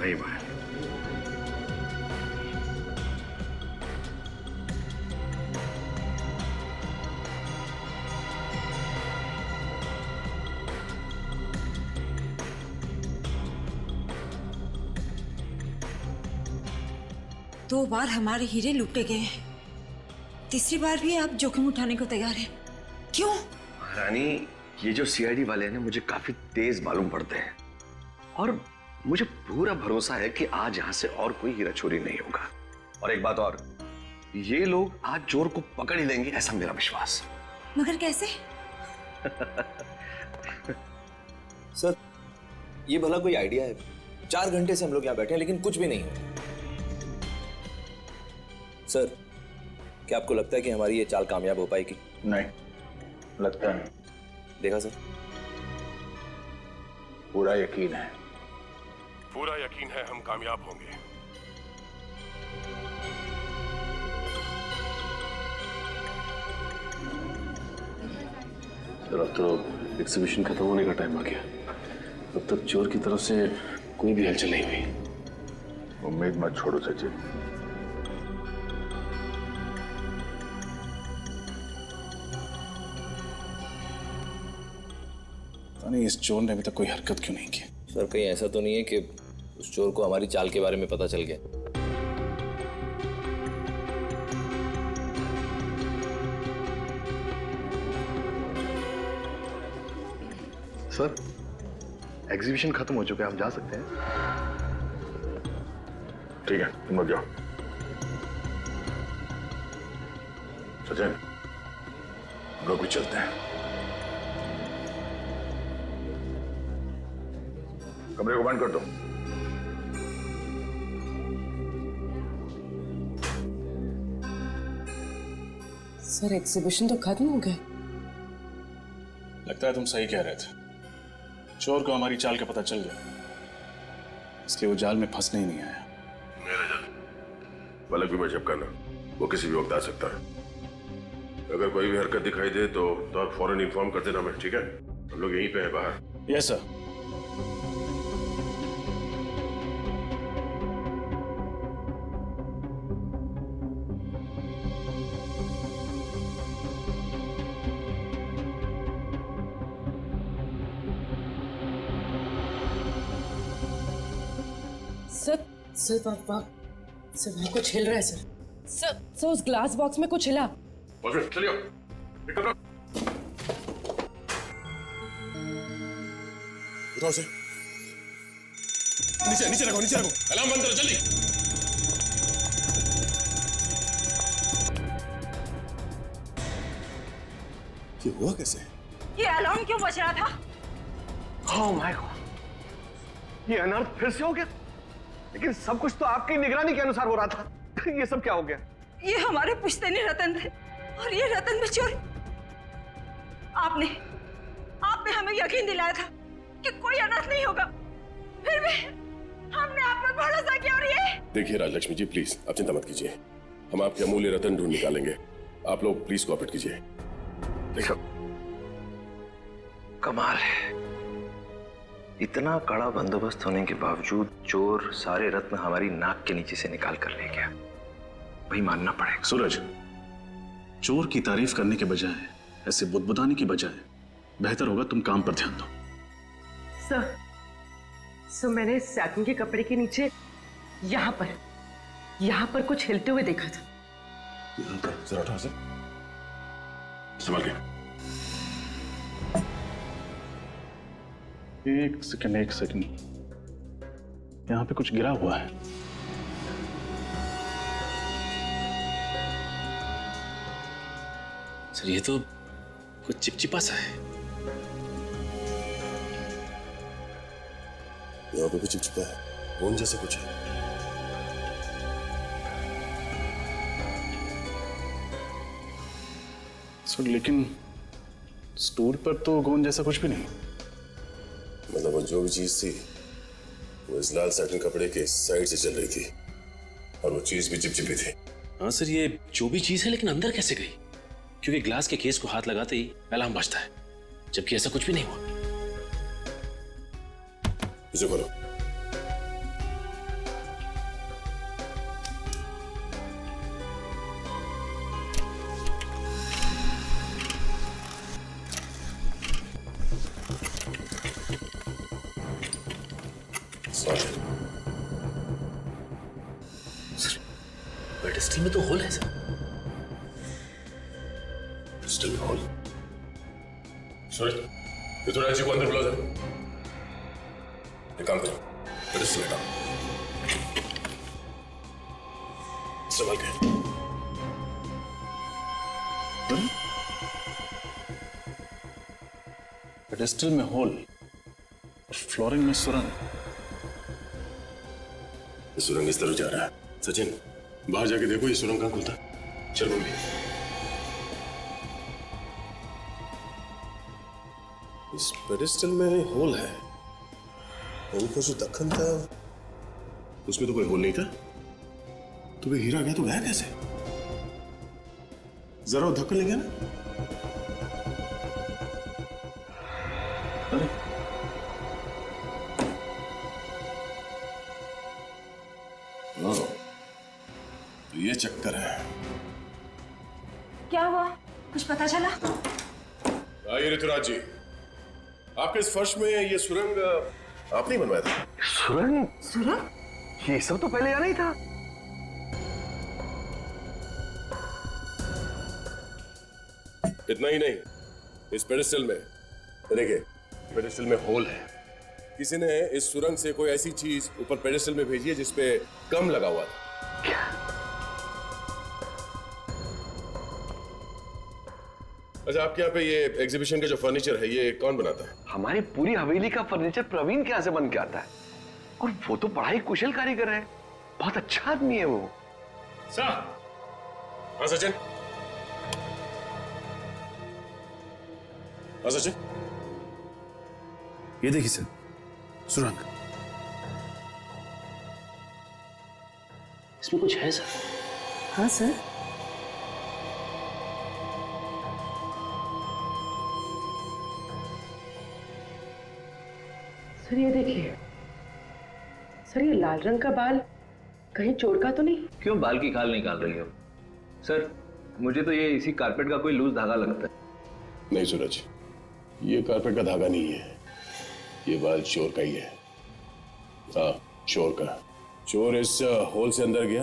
वही बात। दो बार हमारे हीरे लूटे गए हैं, तीसरी बार भी आप जोखिम उठाने को तैयार हैं। क्यों? रानी, ये जो सीआईडी वाले हैं ना, मुझे काफी तेज मालूम पड़ते हैं और मुझे पूरा भरोसा है कि आज यहां से और कोई हीरा चोरी नहीं होगा। और एक बात और, ये लोग आज चोर को पकड़ ही लेंगे, ऐसा मेरा विश्वास। मगर कैसे? सर, ये भला कोई आइडिया है? 4 घंटे से हम लोग यहाँ बैठे हैं लेकिन कुछ भी नहीं है। सर, क्या आपको लगता है कि हमारी ये चाल कामयाब हो पाएगी? नहीं, लगता नहीं। देखा सर, पूरा यकीन है। पूरा यकीन है हम कामयाब होंगे। सर, अब तो एग्जीबिशन खत्म होने का टाइम आ गया। अब तक चोर की तरफ से कोई भी हलचल नहीं हुई। उम्मीद मत छोड़ो सचिन। नहीं, इस चोर ने अभी तक कोई हरकत क्यों नहीं की? सर कहीं ऐसा तो नहीं है कि उस चोर को हमारी चाल के बारे में पता चल गया? सर, एग्जीबिशन खत्म हो चुका है, हम जा सकते हैं। ठीक है, तुम लोग जाओ। सचिन, हम लोग भी चलते हैं। कमरे को बंद कर दो। सर, एग्जीबिशन तो खत्म हो गया। लगता है तुम सही कह रहे थे। चोर को हमारी चाल का पता चल गया, इसलिए वो जाल में फंसने ही नहीं आया। मेरा जाल पलक भी मजब करना, वो किसी भी वक्त आ सकता है। अगर कोई भी हरकत दिखाई दे तो आप फौरन इन्फॉर्म कर देना मैं, ठीक है? हम लोग यहीं पे हैं बाहर। Yes sir. सर वहाँ कुछ हिल रहा है सर। सर उस ग्लास बॉक्स में कुछ हिला। चलिए, निकल लो। उठाओ से। नीचे नीचे रखो, नीचे रखो। अलार्म बंद करो जल्दी। ये हुआ कैसे? ये अलार्म क्यों बज रहा था? ओह माय गॉड, ये अनर्थ फिर से हो गया। लेकिन सब कुछ तो आपकी निगरानी के अनुसार हो रहा था। ये सब क्या हो गया? ये हमारे पुश्तैनी रतन थे और ये रतन भी चोरी। आपने हमें यकीन दिलाया था कि कोई अनर्थ नहीं होगा, फिर भी हमने आप पर भरोसा किया और ये। देखिए राजलक्ष्मी जी, प्लीज आप चिंता मत कीजिए, हम आपके अमूल्य रतन ढूंढ निकालेंगे। आप लोग प्लीज कोऑपरेट कीजिए। देखो, कमाल है, इतना कड़ा बंदोबस्त होने के बावजूद चोर सारे रत्न हमारी नाक के नीचे से निकाल कर ले गया। वही मानना पड़ेगा। सूरज, चोर की तारीफ करने के बजाय ऐसे बुदबुदाने की बजाय बेहतर होगा तुम काम पर ध्यान दो। सर मैंने सैटिन के कपड़े के नीचे यहाँ पर कुछ हिलते हुए देखा था। जरा उठाओ सर, संभाल के। एक सेकंड, यहाँ पे कुछ गिरा हुआ है। सर, ये तो कुछ चिपचिपा सा है। यहाँ पे भी चिपचिपा है, गोंद जैसा कुछ है। सर, लेकिन स्टूल पर तो गोंद जैसा कुछ भी नहीं। मतलब जो भी चीज थी वो इस लाल सैटिन कपड़े के साइड से चल रही थी और वो चीज भी चिपचिपी थी। हाँ सर, ये जो भी चीज है लेकिन अंदर कैसे गई? क्योंकि ग्लास के केस को हाथ लगाते ही अलार्म बजता है, जबकि ऐसा कुछ भी नहीं हुआ। इसे खोलो। पेडिस्टल में तो होल है सर। पिस्टल में होल। सूरज, ऋतुराज जी को अंदर बुला दे। एक काम करो, पिस्टल हटाओ। संभल के। पेडिस्टल में होल और फ्लोरिंग में सुरंग। सुरंग इस तरफ जा रहा है। सचिन, बाहर जाके देखो ये सुरंग कहां खुलता है। चल मम्मी। इस पेडिस्टल में होल है। उनको जो दखन था उसमें तो कोई होल नहीं था। तो वे हीरा गया तो गया कैसे? जरा वो धक्का ले गया ना। अरे तो ये चक्कर है। क्या हुआ, कुछ पता चला? आइए ऋतुराज जी, आपके इस फर्श में ये सुरंग आपने ही बनवाया था? सुरंग? सुरंग? ये सब तो पहले यहाँ नहीं था। इतना ही नहीं, इस पेडिस्टल में देखिए, पेडिस्टल में होल है। किसी ने इस सुरंग से कोई ऐसी चीज ऊपर पेडिस्टल में भेजी है जिसपे कम लगा हुआ था। क्या? अच्छा, आपके यहाँ पे ये एग्जीबिशन का जो फर्नीचर है ये कौन बनाता है? हमारी पूरी हवेली का फर्नीचर प्रवीण के यहाँ से बन के आता है, और वो तो बड़ा ही कुशल कारीगर है। बहुत अच्छा आदमी है वो। सर। हाँ सचिन। हाँ सचिन। ये देखिए सर, सुरंग। इसमें कुछ है सर। हाँ सर। सर ये देखिए सर, ये लाल रंग का बाल कहीं चोर का तो नहीं? क्यों बाल की खाल निकाल रही हो सर? मुझे तो ये इसी कारपेट का कोई लूज धागा लगता है। नहीं सूरज, ये कारपेट का धागा नहीं है, ये बाल चोर का ही है। हाँ, चोर का। चोर इस होल से अंदर गया,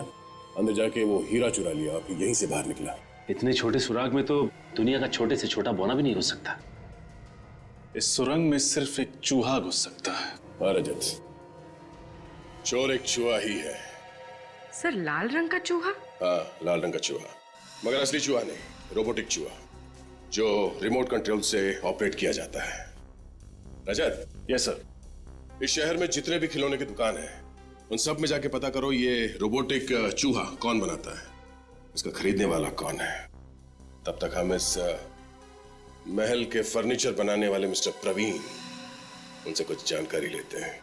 अंदर जाके वो हीरा चुरा लिया, फिर यहीं से बाहर निकला। इतने छोटे सुराग में तो दुनिया का छोटे से छोटा बौना भी नहीं घुस सकता। इस सुरंग में सिर्फ एक चूहा घुस सकता है। हाँ रजत, चोर एक चूहा ही है। सर लाल रंग का चूहा? हाँ, लाल रंग का चूहा, मगर असली चूहा नहीं, रोबोटिक चूहा जो रिमोट कंट्रोल से ऑपरेट किया जाता है। रजत। Yes sir. इस शहर में जितने भी खिलौने की दुकान है उन सब में जाके पता करो ये रोबोटिक चूहा कौन बनाता है, इसका खरीदने वाला कौन है। तब तक हम इस महल के फर्नीचर बनाने वाले मिस्टर प्रवीण, उनसे कुछ जानकारी लेते हैं।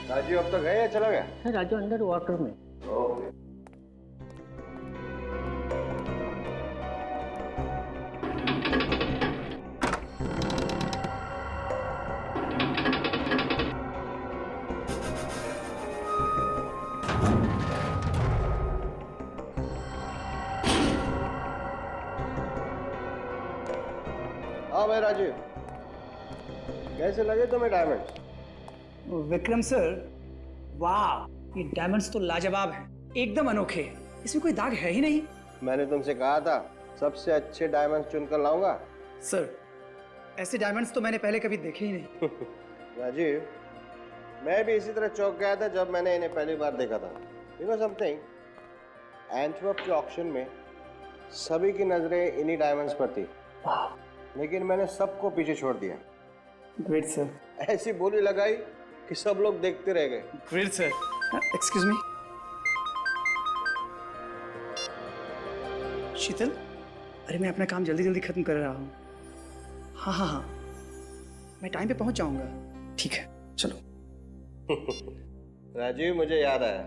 राजू अब तक है या चला गया? राजू अंडर वाटर में। हाँ भाई राजू, कैसे लगे तुम्हें डायमंड्स? विक्रम सर, वाह, ये डायमंड्स तो लाजवाब हैं, एकदम अनोखे हैं, इसमें कोई दाग है ही नहीं। मैंने तुमसे कहा था सबसे अच्छे डायमंड्स चुनकर लाऊंगा। सर ऐसे डायमंड्स तो मैंने पहले कभी देखे ही नहीं। राजीव, मैं भी इसी तरह चौंक गया था जब मैंने इन्हें पहली बार देखा था। यू नो समथिंग, एंटवर्प के ऑक्शन में सभी की नजरें इन्हीं डायमंड्स पर थी, लेकिन मैंने सबको पीछे छोड़ दिया। Great sir. ऐसी बोली लगाई कि सब लोग देखते रह गए। Great sir. एक्सक्यूज मी, शीतल, अरे मैं अपना काम जल्दी जल्दी खत्म कर रहा हूँ। हाँ हाँ हाँ, मैं टाइम पे पहुंच जाऊंगा। ठीक है, चलो। राजीव, मुझे याद आया,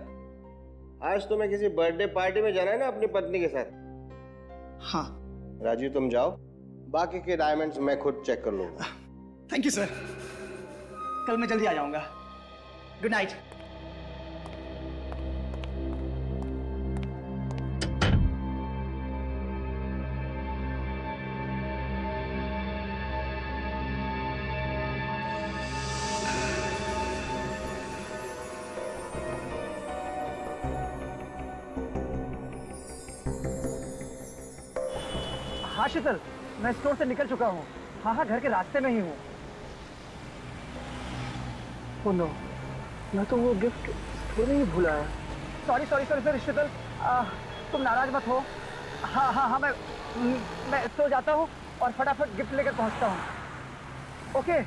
आज तुम्हें किसी बर्थडे पार्टी में जाना है ना अपनी पत्नी के साथ? हाँ। राजीव तुम जाओ, बाकी के डायमंड्स मैं खुद चेक कर लूंगा। थैंक यू सर, कल मैं जल्दी आ जाऊंगा। Good night. हाँ शीतल, मैं स्टोर से निकल चुका हूँ। हाँ, घर के रास्ते में ही हूँ। ओह नो, मैं तो वो गिफ्ट स्टोर में ही भूला है। सॉरी शीतल, तुम नाराज मत हो। हाँ, मैं स्टोर जाता हूँ और फटाफट गिफ्ट लेकर पहुँचता हूँ। ओके।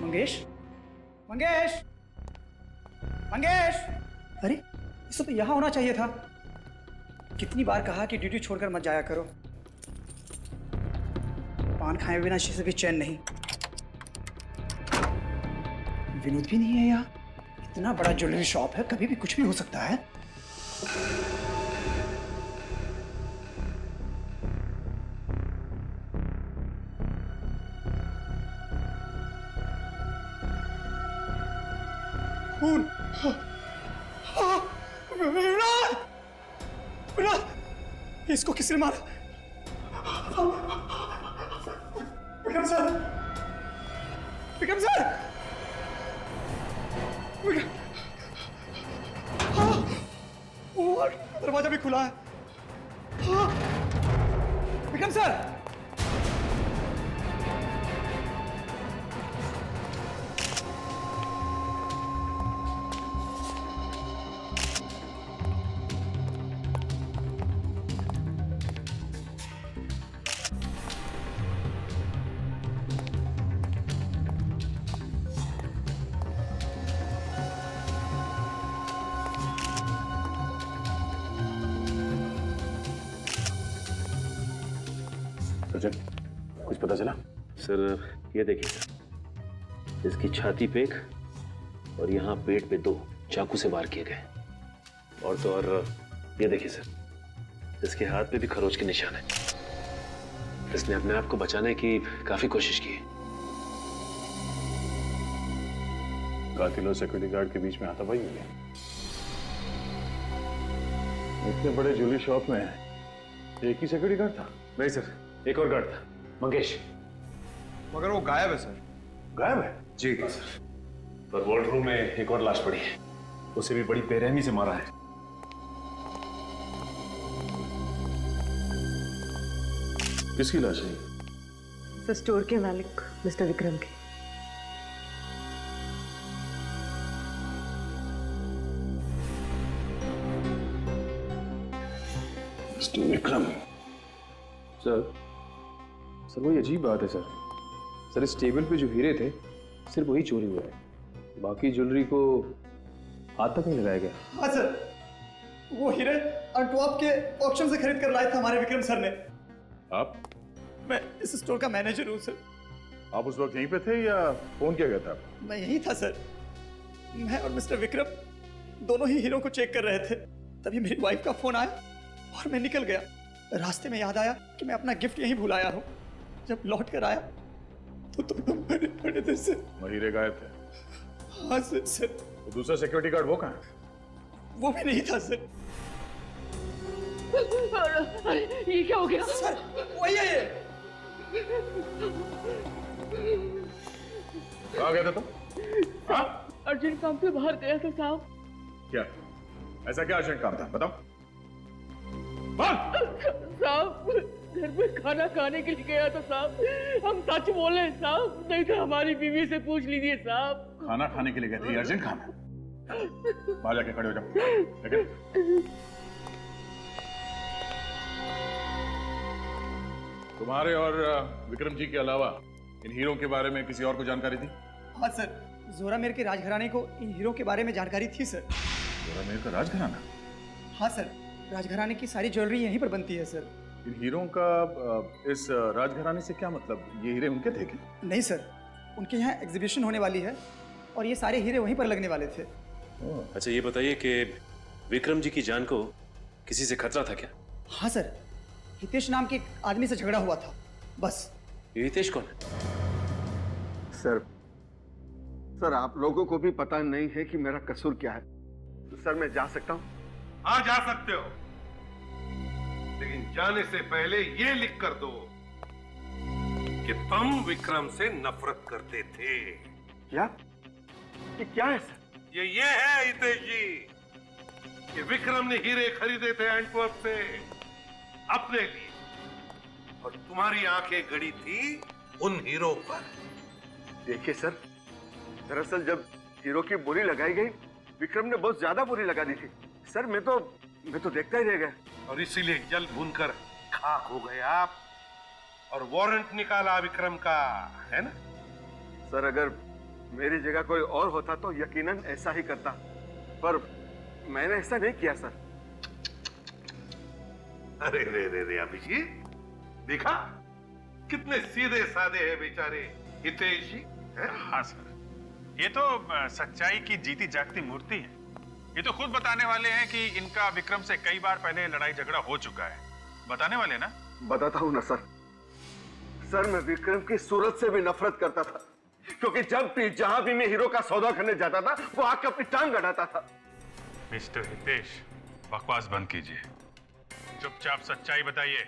मंगेश, अरे इसे तो यहाँ होना चाहिए था। कितनी बार कहा कि ड्यूटी छोड़कर मत जाया करो। पान खाए बिना से भी चैन नहीं। विनोद भी नहीं है यहाँ। इतना बड़ा ज्वेलरी शॉप है, कभी भी कुछ भी हो सकता है। खून। विनोद, इसको किसने मारा? विक्रम सर, दरवाजा भी खुला है। विक्रम सर, कुछ पता चला? सर ये देखिए सर, इसकी छाती पे एक और यहाँ पेट पे 2 चाकू से वार किए गए। और तो और ये देखिए सर, इसके हाथ पे भी खरोच के निशान है। इसने अपने आप को बचाने की काफी कोशिश की है। कातिल और सिक्योरिटी गार्ड के बीच में हाथापाई हुई है। इतने बड़े ज्वेलरी शॉप में एक ही सिक्योरिटी गार्ड था? नहीं सर, एक और गार्ड था, मंगेश। मगर वो गायब है सर। गायब है? जी सर। पर वॉर्ड रूम में एक और लाश पड़ी है, उसे भी बड़ी बेरहमी से मारा है। किसकी लाश है? सर स्टोर के मालिक मिस्टर विक्रम की। मिस्टर विक्रम? सर वही अजीब बात है सर। सर इस टेबल पे जो हीरे थे सिर्फ वही चोरी हुआ है, बाकी ज्वेलरी को हाथ तक नहीं लगाया गया। हाँ सर, वो हीरे अंटवाप के ऑक्शन से खरीद कर लाए थे हमारे विक्रम सर ने। आप? मैं इस स्टोर का मैनेजर हूँ सर। आप उस वक्त यहीं पे थे या फोन किया गया था? मैं यहीं था सर। मैं और मिस्टर विक्रम दोनों ही हीरो को चेक कर रहे थे, तभी मेरी वाइफ का फोन आया और मैं निकल गया। रास्ते में याद आया कि मैं अपना गिफ्ट यहीं भूल आया हूँ। जब लौट कर आया तो मरे पड़े थे सर। हीरे गायब थे? हाँ सर। तो दूसरा सिक्योरिटी गार्ड वो कहाँ है? वो भी नहीं था सर। अरे ये क्या हो गया? सर वही है ये। कहाँ गया था तुम? हाँ? अर्जेंट काम पे बाहर गया था साहब। क्या ऐसा क्या अर्जेंट काम था, बताओ। साहब घर में खाना खाने के लिए गया था साहब। हम सच बोले साहब, नहीं तो हमारी बीवी से पूछ लीजिए साहब। खाना खाने के लिए गए थे? अर्जेंट काम है? बाहर जाके खड़े हो जाओ। लेकिन तुम्हारे और विक्रम जी के अलावा इन हीरो के बारे में किसी और को जानकारी थी? हाँ सर, जोरामेर के राजघराने को इन हीरो के बारे में जानकारी थी सर। जोरामेर का राजघराना? हाँ सर, राजघराने की सारी ज्वेलरी यहीं पर बनती है सर। इन हीरों का इस राजघराने से क्या मतलब? ये हीरे उनके थे क्या? नहीं सर, उनके यहाँ एग्जीबिशन होने वाली है और ये सारे हीरे वहीं पर लगने वाले थे। अच्छा ये बताइए कि विक्रम जी की जान को किसी से खतरा था क्या? हाँ सर, हितेश नाम के एक आदमी से झगड़ा हुआ था, बस। ये हितेश कौन है? सर आप लोगों को भी पता नहीं है कि मेरा कसूर क्या है। सर मैं जा सकता हूँ? हाँ जा सकते हो, लेकिन जाने से पहले ये लिख कर दो कि तुम विक्रम से नफरत करते थे। क्या? ये क्या है सर? ये है हितेश जी कि विक्रम ने हीरे खरीदे थे एंटवर्प से अपने लिए, और तुम्हारी आंखें गड़ी थी उन हीरो पर। देखिए सर, दरअसल जब हीरो की बोली लगाई गई, विक्रम ने बहुत ज्यादा बोली लगा दी थी। सर मैं तो देखता ही रह गया, और इसीलिए जल भूनकर खाक हो गए आप, और वारंट निकाला विक्रम का, है ना? सर अगर मेरी जगह कोई और होता तो यकीनन ऐसा ही करता, पर मैंने ऐसा नहीं किया सर। अरे रे रे रे अभिजीत, देखा कितने सीधे साधे हैं बेचारे हितेश जी। हाँ सर, ये तो सच्चाई की जीती जागती मूर्ति है। ये तो खुद बताने वाले हैं कि इनका विक्रम से कई बार पहले लड़ाई झगड़ा हो चुका है। बताने वाले ना? बताता हूँ ना सर। सर मैं विक्रम की सूरत से भी नफरत करता था, क्योंकि जब भी जहां भी मैं हीरो का सौदा करने जाता था वो आके अपनी टांग अड़ाता था। मिस्टर हितेश, बकवास बंद कीजिए, चुपचाप सच्चाई बताइए।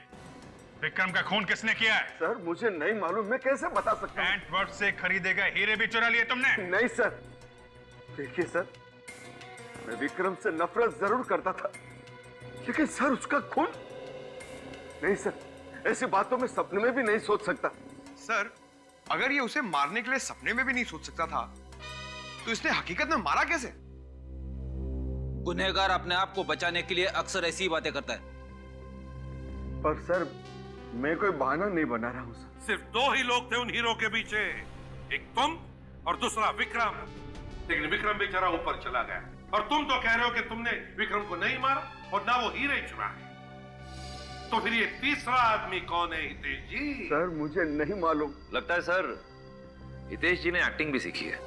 विक्रम का खून किसने किया है? सर मुझे नहीं मालूम, मैं कैसे बता सकता हूँ? एंटवर्प से खरीदे गए हीरे भी चुरा लिए तुमने? नहीं सर, देखिए सर, मैं विक्रम से नफरत जरूर करता था, लेकिन सर उसका खून नहीं सर, ऐसी बातों में सपने में भी नहीं सोच सकता। सर अगर ये उसे मारने के लिए सपने में भी नहीं सोच सकता था, तो इसने हकीकत में मारा कैसे? गुनहगार अपने आप को बचाने के लिए अक्सर ऐसी बातें करता है। पर सर मैं कोई बहाना नहीं बना रहा हूं सर। सिर्फ दो ही लोग थे उन हीरो के पीछे, एक तुम और दूसरा विक्रम। लेकिन विक्रम बेचारा ऊपर चला गया, और तुम तो कह रहे हो कि तुमने विक्रम को नहीं मारा और ना वो हीरे चुराए। तो फिर ये तीसरा आदमी कौन है हितेश जी? सर मुझे नहीं मालूम। लगता है सर हितेश जी ने एक्टिंग भी सीखी है।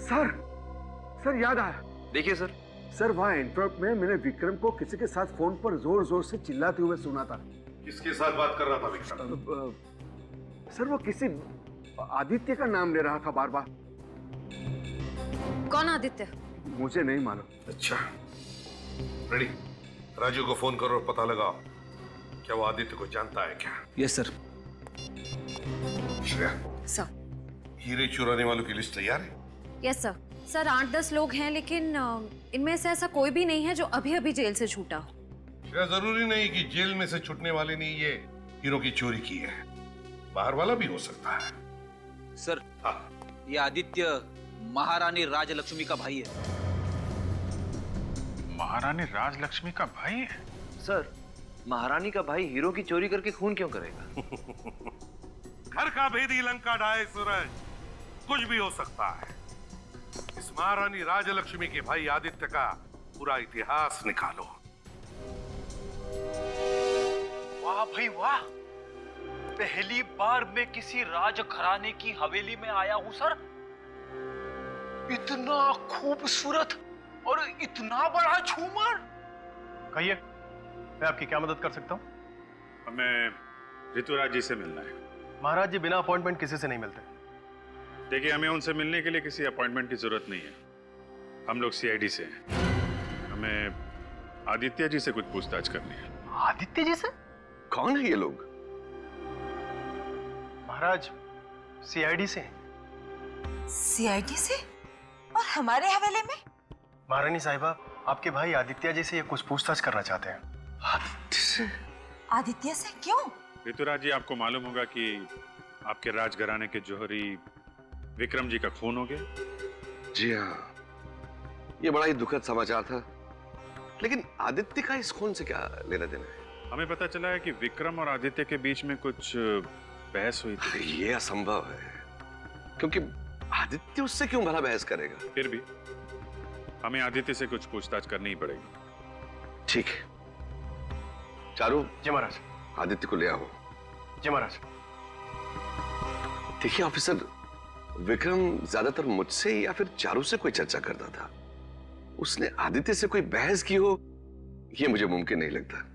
सर याद आया। देखिए सर वहां एंटवर्प में मैंने विक्रम को किसी के साथ फोन पर जोर जोर से चिल्लाते हुए सुना था। किसके साथ बात कर रहा था विक्रम? सर वो किसी आदित्य का नाम ले रहा था बार बार। कौन आदित्य? मुझे नहीं मालूम। अच्छा रेडी, राजू को फोन करो और पता लगाओ क्या वो आदित्य को जानता है क्या। Yes sir. श्रेया, सर। हीरे चुराने वालों की लिस्ट तैयार है? Yes sir. सर 8-10 लोग हैं, लेकिन इनमें से ऐसा कोई भी नहीं है जो अभी अभी जेल से छूटा हो। श्रेया, जरूरी नहीं कि जेल में से छूटने वाले ने ये हीरो की चोरी की है, बाहर वाला भी हो सकता है। सर ये आदित्य महारानी राजलक्ष्मी का भाई है। महारानी राजलक्ष्मी का भाई है? सर महारानी का भाई हीरो की चोरी करके खून क्यों करेगा? घर का भेदी लंका ढाए सूरज, कुछ भी हो सकता है। इस महारानी राजलक्ष्मी के भाई आदित्य का पूरा इतिहास निकालो। वाह भाई वाह, पहली बार मैं किसी राजघराने की हवेली में आया हूं सर। इतना खूबसूरत और इतना बड़ा झूमर। कहिए, मैं आपकी क्या मदद कर सकता हूँ? हमें ऋतुराज जी से मिलना है। महाराज जी बिना अपॉइंटमेंट किसी से नहीं मिलते। देखिए, हमें उनसे मिलने के लिए किसी अपॉइंटमेंट की जरूरत नहीं है। हम लोग सीआईडी से हैं। हमें आदित्य जी से कुछ पूछताछ करनी है। आदित्य जी से? कौन है ये लोग? महाराज सीआईडी से। सीआईडी से? और हमारे हवेले में? महारानी साहिबा, आपके भाई आदित्य जी से ये कुछ पूछताछ करना चाहते हैं। आदित्य से? आदित्य से क्यों? ऋतुराज जी, आपको मालूम होगा कि आपके राजघराने के जौहरी विक्रम जी का खून हो गया। जी हाँ, ये बड़ा ही दुखद समाचार था, लेकिन आदित्य का इस खून से क्या लेना देना है? हमें पता चला है कि विक्रम और आदित्य के बीच में कुछ बहस हुई थी। ये असंभव है, क्योंकि आदित्य उससे क्यों भला बहस करेगा? फिर भी हमें आदित्य से कुछ पूछताछ करनी ही पड़ेगी। ठीक है। चारू। जी महाराज। आदित्य को ले आओ। जी महाराज। देखिए ऑफिसर, विक्रम ज्यादातर मुझसे या फिर चारू से कोई चर्चा करता था। उसने आदित्य से कोई बहस की हो, यह मुझे मुमकिन नहीं लगता।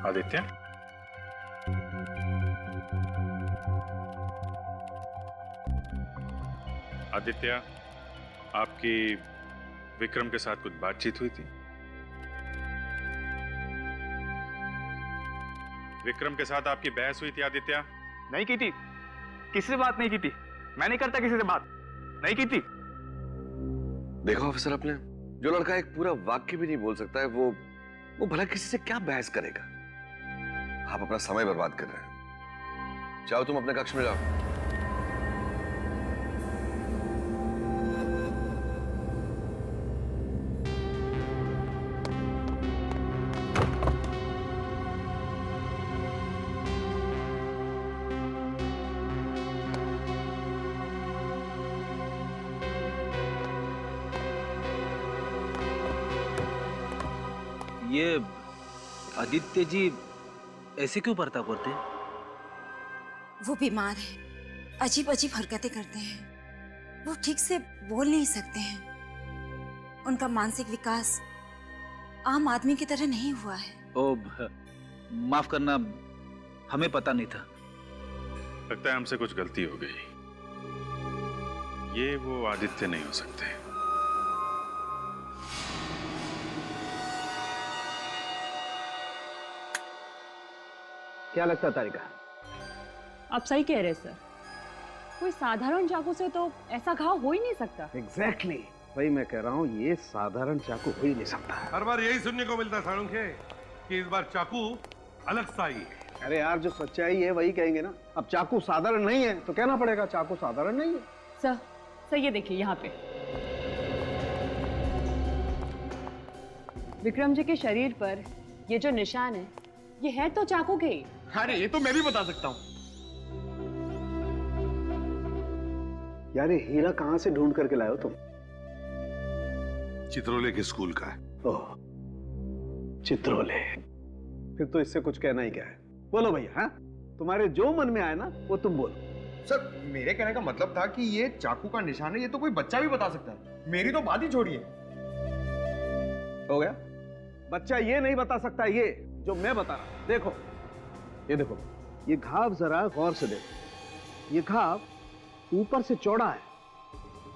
आदित्य, आदित्य, आपकी विक्रम के साथ कुछ बातचीत हुई थी? विक्रम के साथ आपकी बहस हुई थी आदित्य? नहीं की थी, किसी से बात नहीं की थी। मैं नहीं करता किसी से बात, नहीं की थी। देखो ऑफिसर, आपने जो लड़का एक पूरा वाक्य भी नहीं बोल सकता है, वो भला किसी से क्या बहस करेगा? आप अपना समय बर्बाद कर रहे हैं। चाहो तुम अपने कक्ष में जाओ। ये आदित्य जी ऐसे क्यों बर्ताव करते हैं? वो बीमार है, अजीब अजीब हरकतें करते हैं। वो ठीक से बोल नहीं सकते हैं। उनका मानसिक विकास आम आदमी की तरह नहीं हुआ है। ओ, माफ करना, हमें पता नहीं था। लगता है हमसे कुछ गलती हो गई। ये वो आदित्य नहीं हो सकते। क्या लगता है तारिका? आप सही कह रहे सर, कोई साधारण चाकू से तो ऐसा घाव हो ही नहीं सकता। एग्जैक्टली, वही मैं कह रहा हूँ, ये साधारण चाकू हो ही नहीं सकता। हर बार यही सुनने को मिलता है साळुंखे कि इस बार चाकू अलग साई है। अरे यार, जो सच्चाई है वही कहेंगे ना। अब चाकू साधारण नहीं है तो कहना पड़ेगा चाकू साधारण नहीं है। सर ये देखिए यहाँ पे विक्रम जी के शरीर पर ये जो निशान है, ये है तो चाकू के ही। अरे ये तो मैं भी बता सकता हूँ। यार ये हीरा कहाँ से ढूंढ करके लाए हो तुम? चित्रोले के स्कूल का है। ओह, चित्रोले। फिर तो इससे कुछ कहना ही क्या है। बोलो भैया, हाँ? तुम्हारे जो मन में आए ना वो तुम बोलो। सर, मेरे कहने का मतलब था कि ये चाकू का निशान है, ये तो कोई बच्चा भी बता सकता है। मेरी तो बात ही छोड़िए। हो गया? बच्चा ये नहीं बता सकता, ये जो मैं बता रहा हूं। देखो, ये देखो, ये घाव जरा गौर से देखो। ये घाव ऊपर से चौड़ा है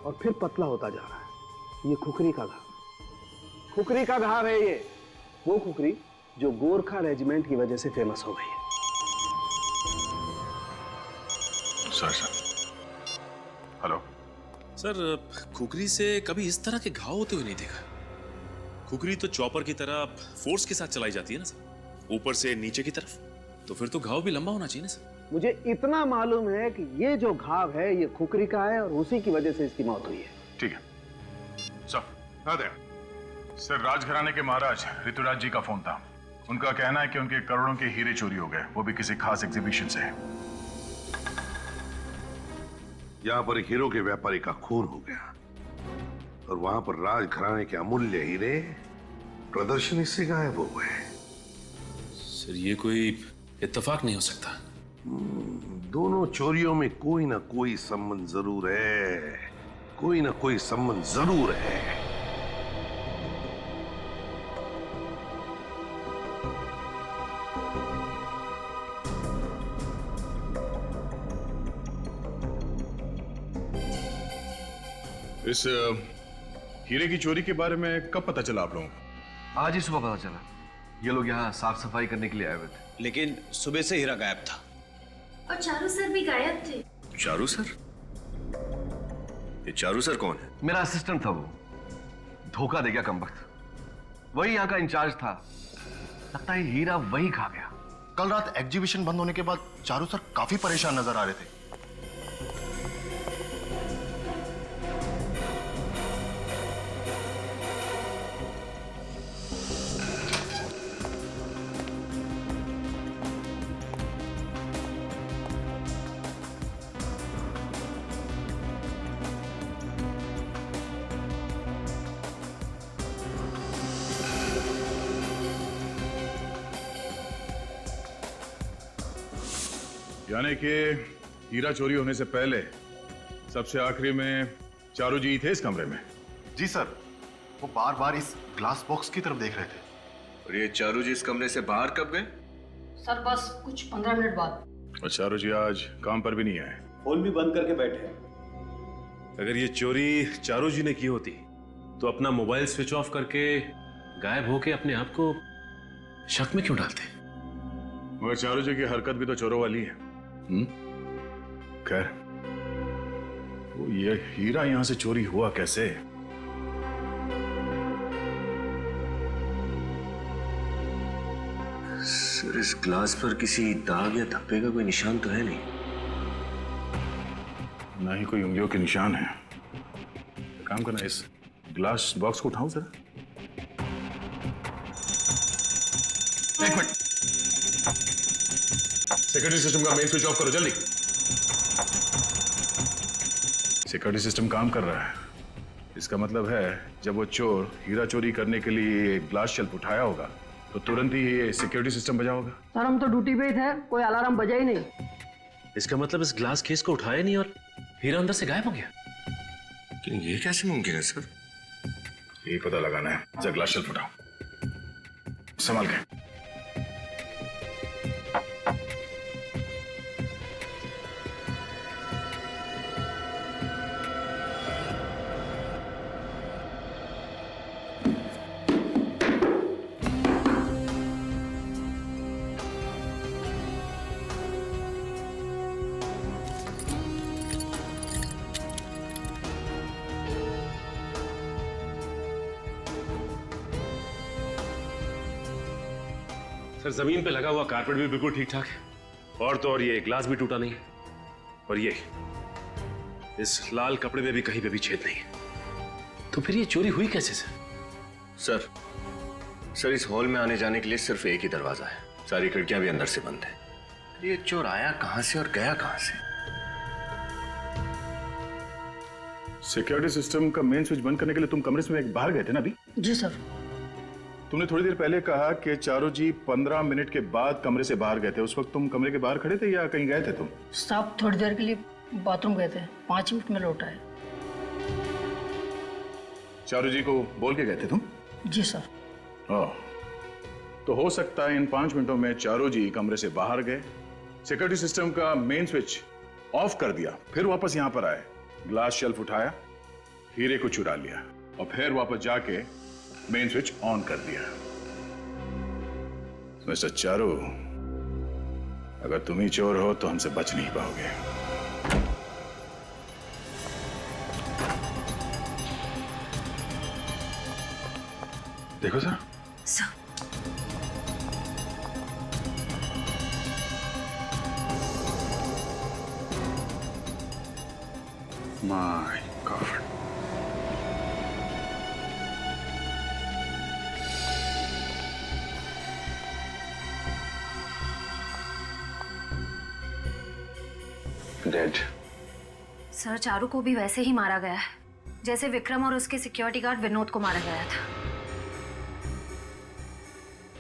और फिर पतला होता जा रहा है। ये खुकरी का घाव, खुकरी का घाव है। ये वो खुकरी जो गोरखा रेजिमेंट की वजह से फेमस हो गई है। सर, हेलो सर, खुकरी से कभी इस तरह के घाव होते हुए नहीं देखा। खुकरी तो चॉपर की तरह फोर्स के साथ चलाई जाती है ना सर, ऊपर से नीचे की तरफ, तो फिर तो घाव भी लंबा होना चाहिए ना सर। मुझे इतना मालूम है कि ये जो घाव है ये खुकरी का है और उसी की वजह से इसकी मौत हुई है। ठीक है सर। सर, राजघराने के महाराज ऋतुराज जी का फोन था। उनका कहना है कि उनके करोड़ों के हीरे चोरी हो गए, वो भी किसी खास एग्जीबिशन से। यहाँ पर एक हीरो के व्यापारी का खून हो गया और वहां पर राजघराने के अमूल्य हीरे प्रदर्शनी से गायब हो गए। सर, ये कोई इत्तेफाक नहीं हो सकता। दोनों चोरियों में कोई ना कोई संबंध जरूर है, कोई ना कोई संबंध जरूर है। इस हीरे की चोरी के बारे में कब पता चला आप लोगों को? आज ही सुबह पता चला। ये लोग यहाँ साफ सफाई करने के लिए आए हुए थे, लेकिन सुबह से हीरा गायब था। और चारू सर भी गायब थे। चारू सर? ये चारू सर कौन है? मेरा असिस्टेंट था। वो धोखा दे गया कमबख्त। वही यहाँ का इंचार्ज था। लगता है हीरा वही खा गया। कल रात एग्जीबिशन बंद होने के बाद चारू सर काफी परेशान नजर आ रहे थे। यानी कि हीरा चोरी होने से पहले सबसे आखिरी में चारू जी थे इस कमरे में। जी सर, वो बार बार इस ग्लास बॉक्स की तरफ देख रहे थे। और ये चारू जी इस कमरे से बाहर कब गए? सर बस कुछ 15 मिनट बाद। और चारू जी आज काम पर भी नहीं आए। फोन भी बंद करके बैठे हैं। अगर ये चोरी चारू जी ने की होती तो अपना मोबाइल स्विच ऑफ करके गायब होके अपने आप को शक में क्यों डालते? मगर चारू जी की हरकत भी तो चोरों वाली है। खैर, वो ये हीरा यहां से चोरी हुआ कैसे? सर, इस ग्लास पर किसी दाग या धब्बे का कोई निशान तो है नहीं। ना ही कोई उंगलियों के निशान है। काम करना, इस ग्लास बॉक्स को उठाऊं जरा। एक मिनट, सिक्योरिटी सिस्टम का मेन स्विच ऑफ करो जल्दी। सिक्योरिटी सिस्टम काम कर रहा है। इसका मतलब है जब वो चोर हीरा चोरी करने के लिए ग्लास शेल्फ उठाया होगा तो तुरंत ही ये सिक्योरिटी सिस्टम बजा होगा। सर हम तो ड्यूटी पे ही थे, कोई अलार्म बजा ही नहीं। इसका मतलब इस ग्लास केस को उठाया नहीं और हीरा अंदर से गायब हो गया। लेकिन ये कैसे मुमकिन है सर? यही पता लगाना है। जरा ग्लास शेल्फ उठाओ, संभाल के। सर, जमीन पे लगा हुआ कारपेट भी बिल्कुल ठीक ठाक है और तो और ये ग्लास भी टूटा नहीं है और ये इस लाल कपड़े में भी कहीं पे भी छेद नहीं है। तो फिर ये चोरी हुई कैसे सर? सर, इस हॉल में आने जाने के लिए सिर्फ एक ही दरवाजा है। सारी खिड़कियां भी अंदर से बंद है। ये चोर आया कहां से और गया कहां से? सिक्योरिटी सिस्टम का मेन स्विच बंद करने के लिए तुम कमरे से बाहर गए थे ना अभी? जी सर। तुमने थोड़ी देर पहले कहा कि चारू जी 15 मिनट के बाद कमरे से बाहर गए थे। उस वक्त तुम कमरे के बाहर खड़े थे या कहीं गए थे तुम? साहब थोड़ी देर के लिए बाथरूम गए थे, 5 मिनट में लौट आए। चारू जी को बोल के गए थे तुम? जी सर। तो हो सकता है इन 5 मिनटों में चारू जी कमरे से बाहर गए, सिक्योरिटी सिस्टम का मेन स्विच ऑफ कर दिया, फिर वापस यहां पर आए, ग्लास शेल्फ उठाया, हीरे को चुरा लिया और फिर वापस जाके मेन स्विच ऑन कर दिया। मिस्टर चारू, अगर तुम ही चोर हो तो हमसे बच नहीं पाओगे। देखो sir. My God. Dead. Sir, Charu को भी वैसे ही मारा गया है जैसे विक्रम और उसके सिक्योरिटी गार्ड विनोद को मारा गया था।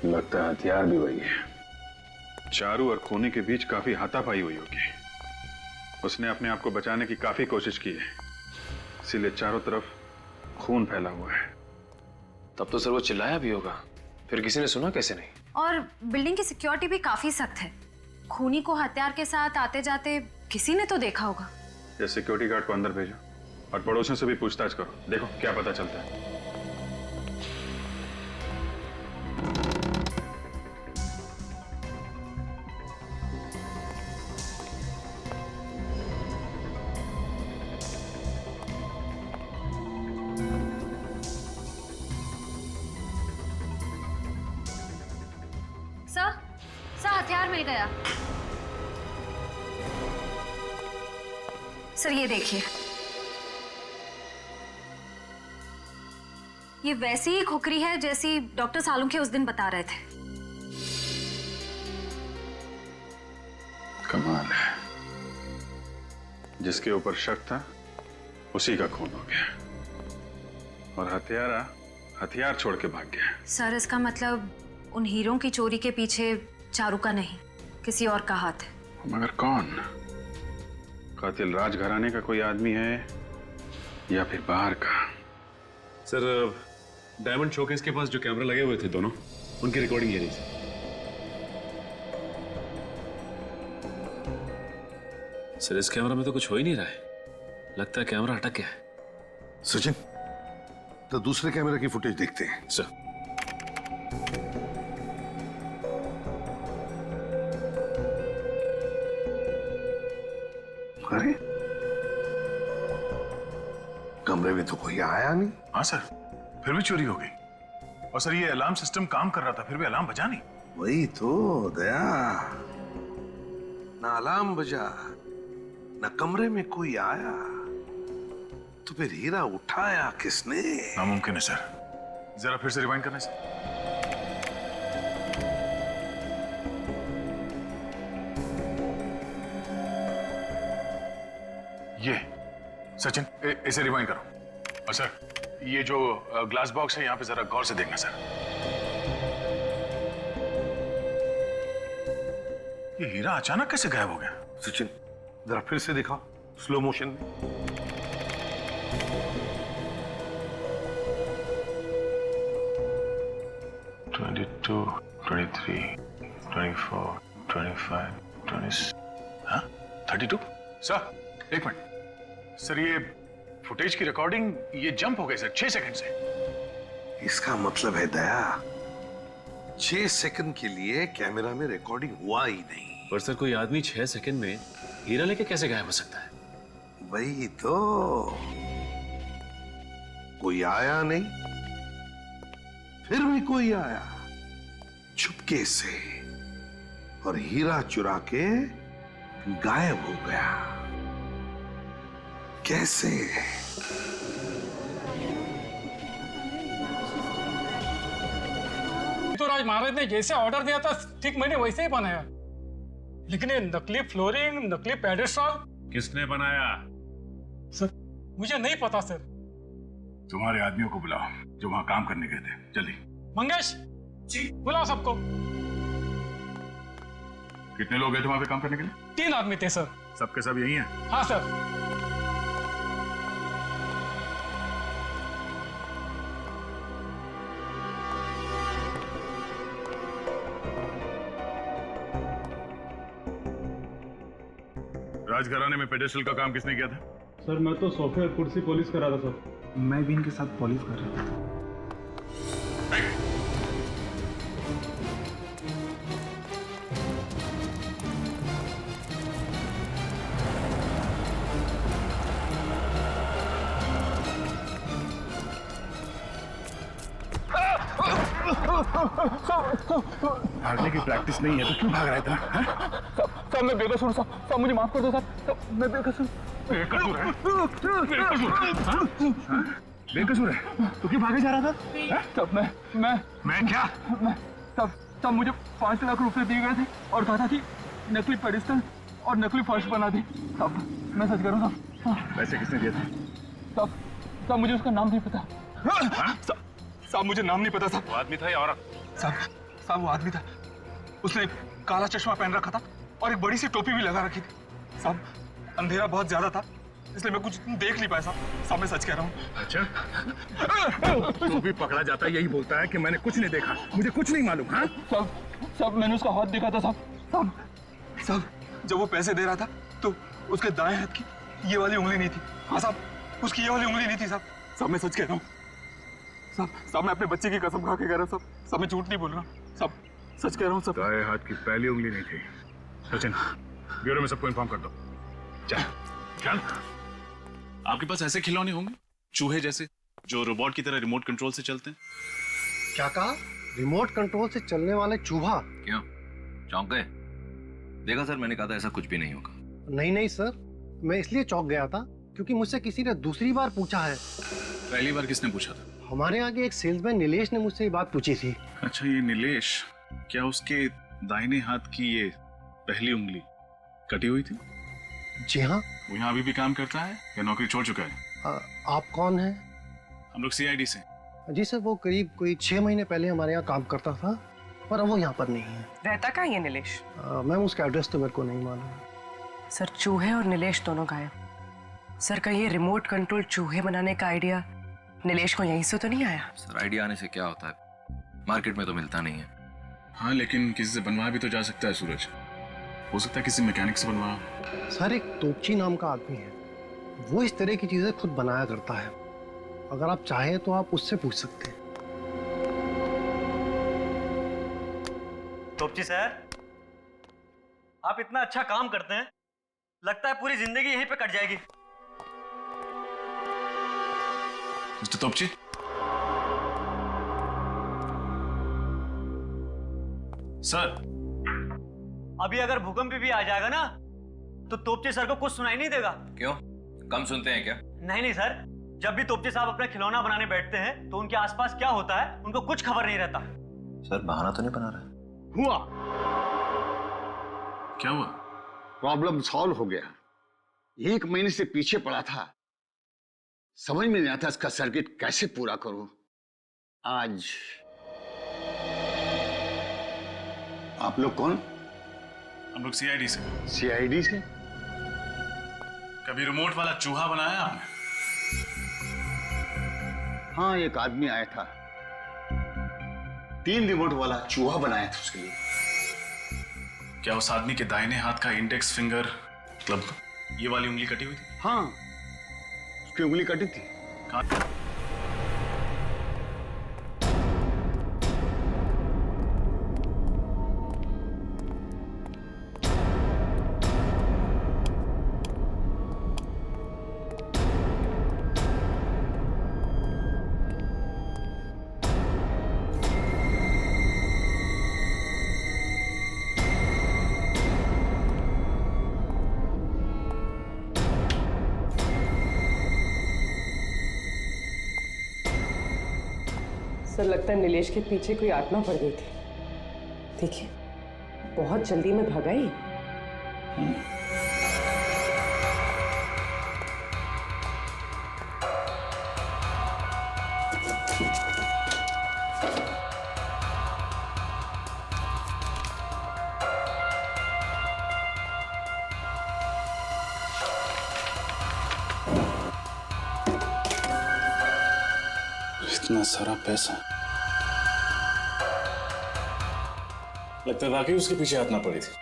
लगता है हथियार भी वही है। चारू और खूनी के बीच काफी हाथापाई हुई होगी। उसने अपने आप को बचाने की काफी कोशिश की है, इसीलिए चारों तरफ खून फैला हुआ है। तब तो सर वो चिल्लाया भी होगा, फिर किसी ने सुना कैसे नहीं? और बिल्डिंग की सिक्योरिटी भी काफी सख्त है। खूनी को हथियार के साथ आते जाते किसी ने तो देखा होगा। ये सिक्योरिटी गार्ड को अंदर भेजो और पड़ोसियों से भी पूछताछ करो, देखो क्या पता चलता है। मिल गया। सर ये देखिए, ये वैसी ही खुकरी है जैसी डॉक्टर सालुंखे उस दिन बता रहे थे। कमाल है, जिसके ऊपर शक था उसी का खून हो गया और हथियार छोड़ के भाग गया। सर इसका मतलब उन हीरों की चोरी के पीछे चारू का नहीं, किसी और का हाथ है। मगर कौन? कातिल राजघराने का कोई आदमी है या फिर बाहर का? सर डायमंड शोकेस के पास जो कैमरा लगे हुए थे दोनों, उनकी रिकॉर्डिंग ये रही सर। सर इस कैमरा में तो कुछ हो ही नहीं रहा है, लगता है कैमरा अटक गया है। सचिन, तो दूसरे कैमरा की फुटेज देखते हैं। सर अरे कमरे में तो कोई आया नहीं। हाँ सर, फिर भी चोरी हो गई। और सर ये अलार्म सिस्टम काम कर रहा था, फिर भी अलार्म बजा नहीं। वही तो दया, ना अलार्म बजा, ना कमरे में कोई आया, तो फिर हीरा उठाया किसने? नामुमकिन है सर, जरा फिर से रिवाइंड करना सर। ये सचिन, इसे रिवाइंड करो। और सर ये जो ग्लास बॉक्स है यहाँ पे जरा गौर से देखना सर। ये हीरा अचानक कैसे गायब हो गया? सचिन जरा फिर से दिखाओ स्लो मोशन में। Two, 23, 24, 25, 26, हाँ 32? सर एक मिनट सर, ये फुटेज की रिकॉर्डिंग ये जंप हो गई सर 6 सेकंड से। इसका मतलब है दया 6 सेकंड के लिए कैमरा में रिकॉर्डिंग हुआ ही नहीं। पर सर कोई आदमी 6 सेकंड में हीरा लेके कैसे गायब हो सकता है? वही तो, कोई आया नहीं, फिर भी कोई आया चुपके से और हीरा चुरा के गायब हो गया। कैसे? तो राज महाराज ने जैसे ऑर्डर दिया था ठीक मैंने वैसे ही बनाया, लेकिन ये नकली फ्लोरिंग, नकली पेडेस्टॉल किसने बनाया? सर मुझे नहीं पता सर। तुम्हारे आदमियों को बुलाओ जो वहां काम करने गए थे, जल्दी। मंगेश जी बुलाओ सबको। कितने लोग गए थे वहां पे काम करने के लिए? 3 आदमी थे सर। सबके सब यही हैं? हाँ सर। राजघराने में पेडेस्टल का काम किसने किया था? सर मैं तो सॉफ्टवेयर कुर्सी पॉलिश कर रहा था सर। मैं भी इनके साथ पॉलिश कर रहा था। भागने की प्रैक्टिस नहीं है तो क्यों भाग रहा है इतना? सब मैं बेकसूर सब मुझे माफ कर दो सब मैं बेकसूर। बेकसूर है? बेकसूर है तो क्यों भागे जा रहा था? तब मैं क्या? तब मुझे 5 लाख रुपए दिए गए थे और कहा कि नकली पेडिस्टल और नकली फर्श बना दी। तब मैं सच करूँ साहब। पैसे किसने दिए थे? तब मुझे उसका नाम नहीं पता। साहब मुझे नाम नहीं पता साहब। वो आदमी था या औरत? साहब वो आदमी था, उसने काला चश्मा पहन रखा था और एक बड़ी सी टोपी भी लगा रखी थी। साहब अंधेरा बहुत ज्यादा था इसलिए मैं कुछ देख नहीं पाया साहब मैं सच कह रहा हूँ। अच्छा तो भी पकड़ा जाता है यही बोलता है कि मैंने कुछ नहीं देखा, मुझे कुछ नहीं मालूम। हाँ साहब मैंने उसका हाथ देखा था साहब जब वो पैसे दे रहा था तो उसके दाएं हाथ की ये वाली उंगली नहीं थी। हाँ साहब उसकी ये वाली उंगली नहीं थी साहब मैं सच कह रहा हूँ साहब मैं अपने बच्चे की कसम खा के कह रहा हूँ साहब मैं झूठ नहीं बोल रहा साहब सच कह रहा हूँ साहब। दाएं हाथ की पहली उंगली नहीं थी। सचिन ब्यूरो में सबको इन्फॉर्म कर दो। चल आपके पास ऐसे खिलौने होंगे चूहे जैसे जो रोबोट की तरह रिमोट कंट्रोल से चलते हैं? क्या कहा? रिमोट कंट्रोल से चलने वाले चूहा? क्यों चौंक गए? देखा सर, मैंने कहा था ऐसा कुछ भी नहीं होगा। नहीं नहीं सर, मैं इसलिए चौंक गया था क्योंकि मुझसे किसी ने दूसरी बार पूछा है। पहली बार किसने पूछा था? हमारे आगे एक सेल्समैन नीलेश ने मुझसे ये बात पूछी थी। अच्छा, ये नीलेश, क्या उसके दाहिने हाथ की ये पहली उंगली कटी हुई थी? जी हाँ। वो यहाँ अभी भी काम करता है या नौकरी छोड़ चुका है? आप कौन हैं? हम लोग CID से। जी सर, वो करीब कोई 6 महीने पहले हमारे यहाँ काम करता था, पर अब वो यहाँ पर नहीं है। रहता कहाँ है नीलेश? मैम, उसका एड्रेस तो मेरे को नहीं मालूम। सर, चूहे और नीलेश दोनों गायब। सर, कहीं ये रिमोट कंट्रोल चूहे बनाने का आइडिया नीलेश को यहीं से तो नहीं आया? सर, आइडिया आने से क्या होता है, मार्केट में तो मिलता नहीं है। हाँ, लेकिन किसी से बनवाया भी तो जा सकता है सूरज। हो सकता है किसी मैकेनिक से बनवाया। सर, एक तोपची नाम का आदमी है, वो इस तरह की चीजें खुद बनाया करता है। अगर आप चाहें तो आप उससे पूछ सकते हैं। तोपची सर, आप इतना अच्छा काम करते हैं, लगता है पूरी जिंदगी यहीं पे कट जाएगी। मिस्टर तोपची, सर, अभी अगर भूकंप भी आ जाएगा ना तो तोपची सर को कुछ सुनाई नहीं देगा। क्यों, कम सुनते हैं क्या? नहीं नहीं सर, जब भी तोपची साहब अपना खिलौना बनाने बैठते हैं तो उनके आसपास क्या होता है उनको कुछ खबर नहीं रहता। सर, बहाना तो नहीं बना रहा? हुआ। क्या हुआ? प्रॉब्लम सॉल्व हो गया। 1 महीने से पीछे पड़ा था, समझ में नहीं आता इसका सर्किट कैसे पूरा करूं। आज आप लोग कौन? हम लोग CID से। CID से? कभी रिमोट वाला चूहा बनाया आपने? हाँ, एक आदमी आया था, 3 रिमोट वाला चूहा बनाया था उसके लिए। क्या उस आदमी के दाहिने हाथ का इंडेक्स फिंगर, मतलब ये वाली उंगली कटी हुई थी? हाँ, उसकी उंगली कटी थी। सर, लगता है नीलेश के पीछे कोई आत्मा पड़ गई थी। देखिए, बहुत जल्दी में भागा ही। इतना सारा पैसा, लगता है वाकई उसके पीछे हाथ ना पड़ी थी।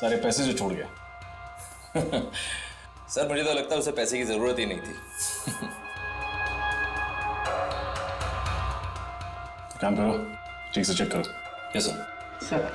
सारे पैसे जो छोड़ गया। सर, मुझे तो लगता है उसे पैसे की जरूरत ही नहीं थी। काम करो, ठीक से चेक करो। Yes sir. Sir,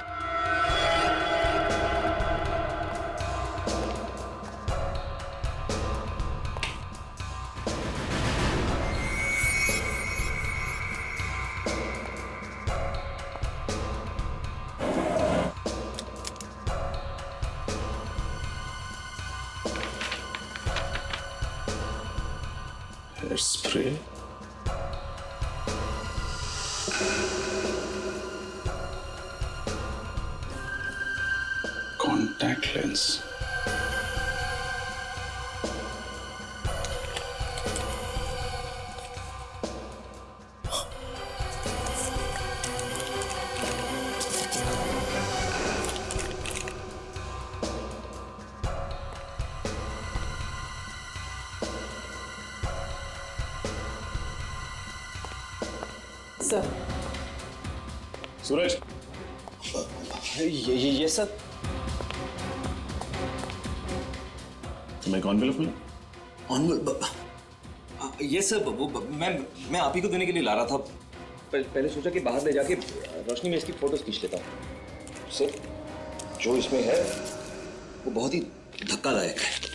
spray, contact lens, sir. Suraj, ये सर। तुम्हें कौन बिल मिला? ये सर, मैं आप ही को देने के लिए ला रहा था। पहले सोचा कि बाहर ले जाके रोशनी में इसकी फोटोज खींच लेता हूँ। सर, जो इसमें है वो बहुत ही धक्कादायक है।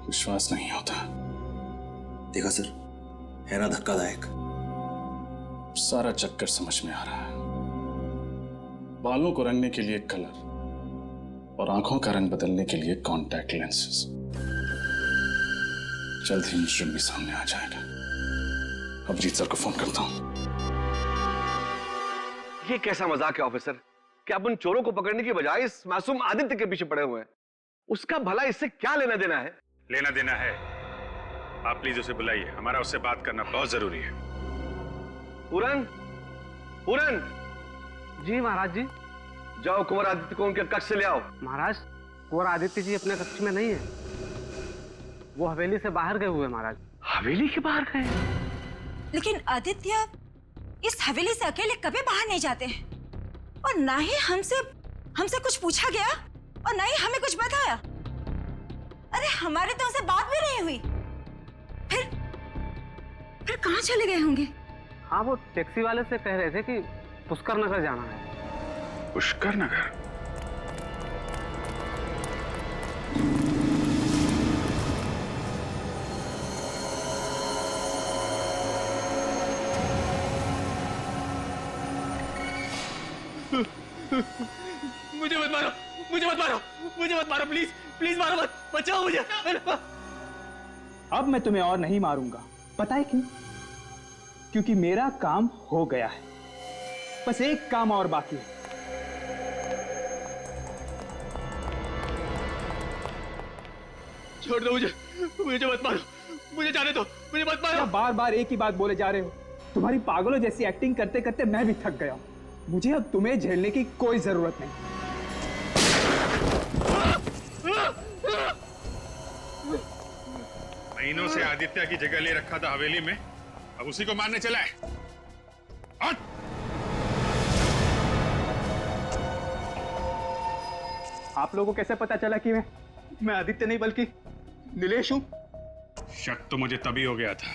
विश्वास नहीं होता। देखा सर, है ना धक्कादायक। सारा चक्कर समझ में आ रहा है। बालों को रंगने के लिए कलर और आंखों का रंग बदलने के लिए कॉन्टैक्ट लेंसेज। जल्द ही मुजरिम भी सामने आ जाएगा। अब रीत सर को फोन करता हूं। ये कैसा मजाक है ऑफिसर कि आप उन चोरों को पकड़ने की बजाय इस मासूम आदित्य के पीछे पड़े हुए हैं। उसका भला इससे क्या लेना देना है? लेना देना है। आप प्लीज उसे बुलाइए, हमारा उससे बात करना बहुत जरूरी है। पूरन, पूरन। जी महाराज जी। जाओ कुंवर आदित्य को उनके कक्ष से ले आओ। महाराज, कुंवर आदित्य जी अपने कक्ष में नहीं है, वो हवेली से बाहर गए हुए महाराज। हवेली के बाहर गए? लेकिन आदित्य इस हवेली से अकेले कभी बाहर नहीं जाते हैं, और ना ही हमसे कुछ पूछा गया और ना ही हमें कुछ बताया। अरे हमारी तो उनसे बात भी नहीं हुई। फिर कहाँ चले गए होंगे? हाँ, वो टैक्सी वाले से कह रहे थे कि पुष्कर नगर जाना है। पुष्कर नगर? मुझे मत मारो, मुझे मत मारो, मुझे मत मारो, प्लीज प्लीज मारो मत, बचाओ मुझे। अब मैं तुम्हें और नहीं मारूंगा। पता है क्यों? क्योंकि मेरा काम हो गया है। बस एक काम और बाकी है। छोड़ दो मुझे, मुझे मत मारो, मुझे जाने दो, मुझे मत मारो। बार बार एक ही बात बोले जा रहे हो। तुम्हारी पागलों जैसी एक्टिंग करते करते मैं भी थक गया हूं। मुझे अब तुम्हें झेलने की कोई जरूरत नहीं। महीनों से आदित्य की जगह ले रखा था हवेली में, अब उसी को मारने चला है। आप लोगों को कैसे पता चला कि मैं आदित्य नहीं बल्कि नीलेश हूं? शक तो मुझे तभी हो गया था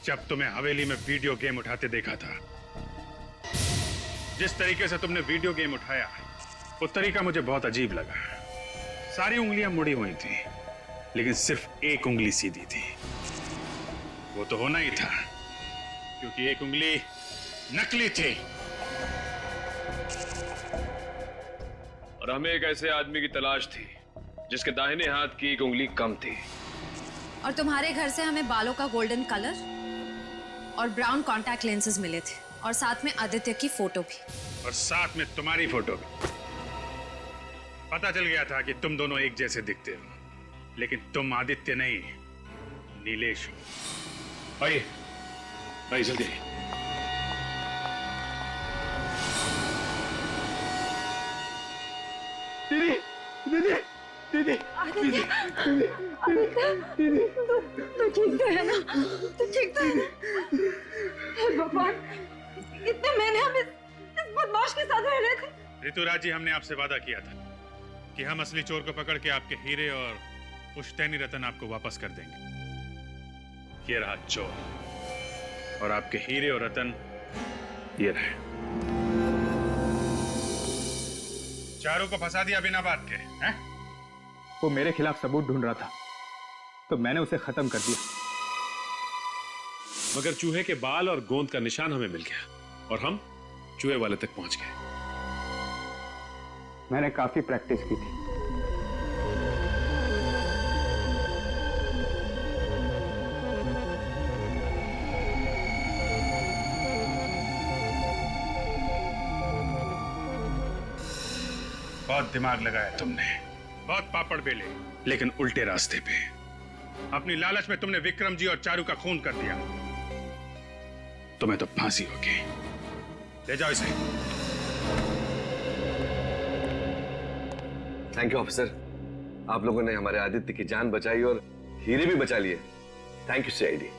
जब तुम्हें हवेली में वीडियो गेम उठाते देखा था। जिस तरीके से तुमने वीडियो गेम उठाया, वो तरीका मुझे बहुत अजीब लगा। सारी उंगलियां मुड़ी हुई थी, लेकिन सिर्फ एक उंगली सीधी थी। वो तो होना ही था, क्योंकि एक उंगली नकली थी। और हमें एक ऐसे आदमी की तलाश थी जिसके दाहिने हाथ की एक उंगली कम थी। और तुम्हारे घर से हमें बालों का गोल्डन कलर और ब्राउन कॉन्टैक्ट लेंसेज मिले थे, और साथ में आदित्य की फोटो भी, और साथ में तुम्हारी फोटो भी। पता चल गया था कि तुम दोनों एक जैसे दिखते हो, लेकिन तुम आदित्य नहीं, नीलेश हो। आइए आइए जल्दी। दीदी, दीदी, दीदी, आदित्य, आदित्य, तू ठीक तो है ना? तू ठीक तो है ना? हे भगवान, इतने महीने हम इस बदमाश के साथ रह रहे थे। ऋतुराज जी, हमने आपसे वादा किया था कि हम असली चोर को पकड़ के आपके हीरे और पुश्तैनी रतन आपको वापस कर देंगे। ये रहा चोर, और आपके हीरे और रतन ये रहे। चारों को फंसा दिया बिना बात के, हैं? वो मेरे खिलाफ सबूत ढूंढ रहा था, तो मैंने उसे खत्म कर दिया। मगर चूहे के बाल और गोंद का निशान हमें मिल गया, और हम चूहे वाले तक पहुंच गए। मैंने काफी प्रैक्टिस की थी। बहुत दिमाग लगाया तुमने, बहुत पापड़ बेले, लेकिन उल्टे रास्ते पे। अपनी लालच में तुमने विक्रम जी और चारू का खून कर दिया। तुम्हें तो फांसी होगी। ले जाओ इसे। थैंक यू ऑफिसर, आप लोगों ने हमारे आदित्य की जान बचाई और हीरे भी बचा लिए। Thank you CID.